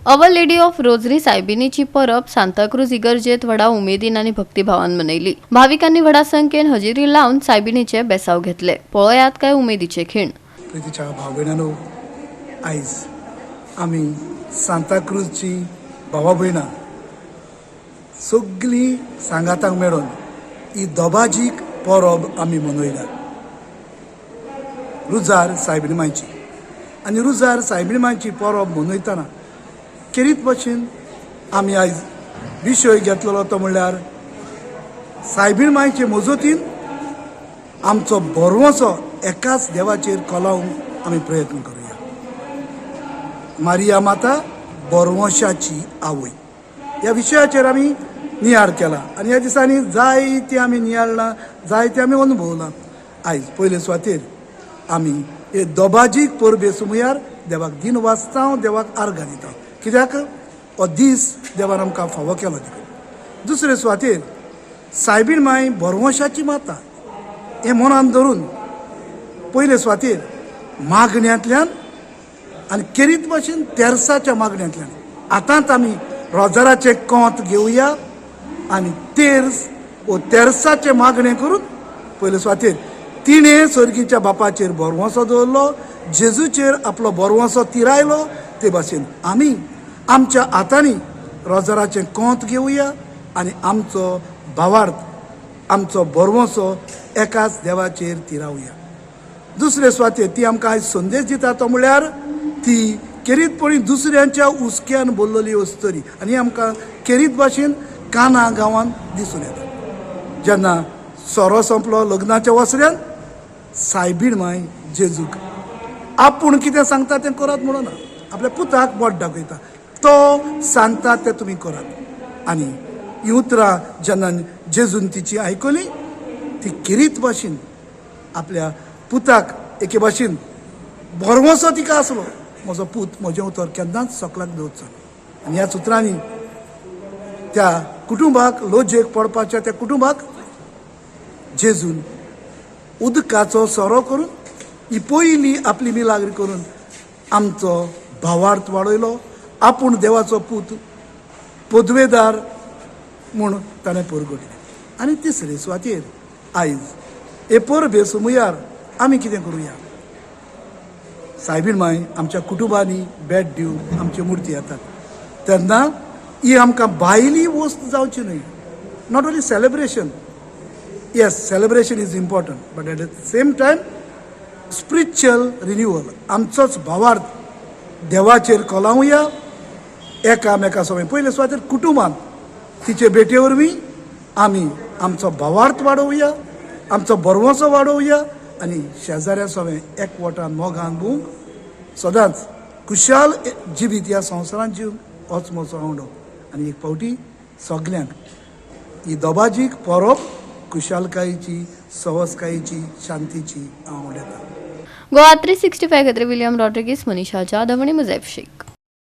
Our Lady of Rosary सायबिणीची परब सांताक्रूज इगर्जेत व्हडा उमेदीन आणि भक्तिभावान मनयली। भाविकांनी व्हडा संख्येन हजेरी लावन सायबिणीचे बेसाव घेतले। पळयात काय उमेदीचे खीण। प्रितीच्या भाव भयणांनो, आयज आमी सांताक्रूजची भावा भयणां सगळीं सांगातांक मेळून ही दोबाजीक परब आमी मनयल्या। रुजार सायबिणी मांयची आनी रुजार सायबिणी मांयची परब मनयतना केरीत भाशेन आमी आयज विशय घेतलेलो तो म्हणल्यार सायबिणी मांयचे मजतीन आमचो बरवसो एकाच देवाचेर कोलावंक आमी प्रयत्न करूया। मारिया माता बरवंशाची आवय ह्या विशयाचेर आमी नियाळ केला आनी ह्या दिसांनी जायते आमी नियाळ्ळां, जायते आमी अनुभवलां। आयज पयले सुवातेर आमी हे दोबाजीक परबे सुमयार देवाक दिन वाचता, देवाक आर्गां दिता, कित्याक हो दीस देवान आमकां फावो केलो देखून। दुसरे सुवातेर सायबीण मांय बरवंशाची माता हें मनान धरून पयले सुवातेर मागण्यांतल्यान आनी केरीत भाशेन तेरसाच्या मागण्यांतल्यान आतांच आमी रोजाराचे कोंत घेवया आनी तेरसाचे मागणें करून पयले सुवातेर तिणें सर्गीच्या बापाचेर बरवंसो दवरलो, जेजूचेर आपलो बरवंसो तिरायलो, ते भाशेन आमी आमच्या हातांनी रोजाराचें कोंत घेवया आनी आमचो भावार्थ, आमचो बरवंसो एकाच देवाचेर तिरावया। दुसरे सुवातेर ती आमकां आयज संदेश दिता तो म्हळ्यार ती केरीतपणी दुसऱ्यांच्या उस्क्यान बोल्लली वस्तरी आनी आमकां केरीत भाशेन काना गांवांत दिसून येता। जेन्ना सोरो संपलो लग्नाच्या वसऱ्यान सायबीण मांय जेजूक आपूण कितें सांगता तें करात म्हणना, आपल्या पुताक बोट दाखयता, तो सांगता तें तुमी करात। आनी हीं उतरां जेन्ना जेजून तिची आयकली ती केरीत भाशेन आपल्या पुताक एके भाशेन बरवंसो तिका आसलो, म्हजो पूत म्हजें उतर केन्नाच सकलाक दवरचो। आनी ह्याच उतरांनी त्या कुटुंबाक लोजयेक पडपाच्या त्या कुटुंबाक जेजून उदकाचो सोरो करून ही पयली आपली मिलाग्री करून आमचो भावार्थ वाडयलो, आपूण देवाचो पूत पदवेदार म्हूण ताणें परगटिलें। आनी तिसरे सुवातेर आयज हे परबे सुमयार आमी कितें करुया? सायबीण मांय आमच्या कुटुंबांनी भेट दिवंक आमची मुर्ती येतात तेन्ना ही आमकां भायली वस्त जावची न्हय। Not only celebration, yes celebration is important, but at the same time spiritual renewal, आमचोच भावार्थ देवाचेर कोलावया एकामेका सवय। पयले सुवातेर कुटुंबान तिचे भेटे वरवीं आमी आमचो भावार्थ वाडोवया, आमचो बरवंसो वाडोवया आनी शेजाऱ्या सवय एकवटान मोगान भोवंक सदांच खुशाल जिवीत ह्या संवसारांत जिवंक होच म्हजो आवडो। आनी एक फावटी सगल्यांक ही दोबाजीक परब खुशालकायेची, सवस्कायेची, शांतीची हांव उलयतां। गोवा 365 खातीर विलियम रॉड्रिगीस, मनीषा जाधव आनी मुजैफ शेख।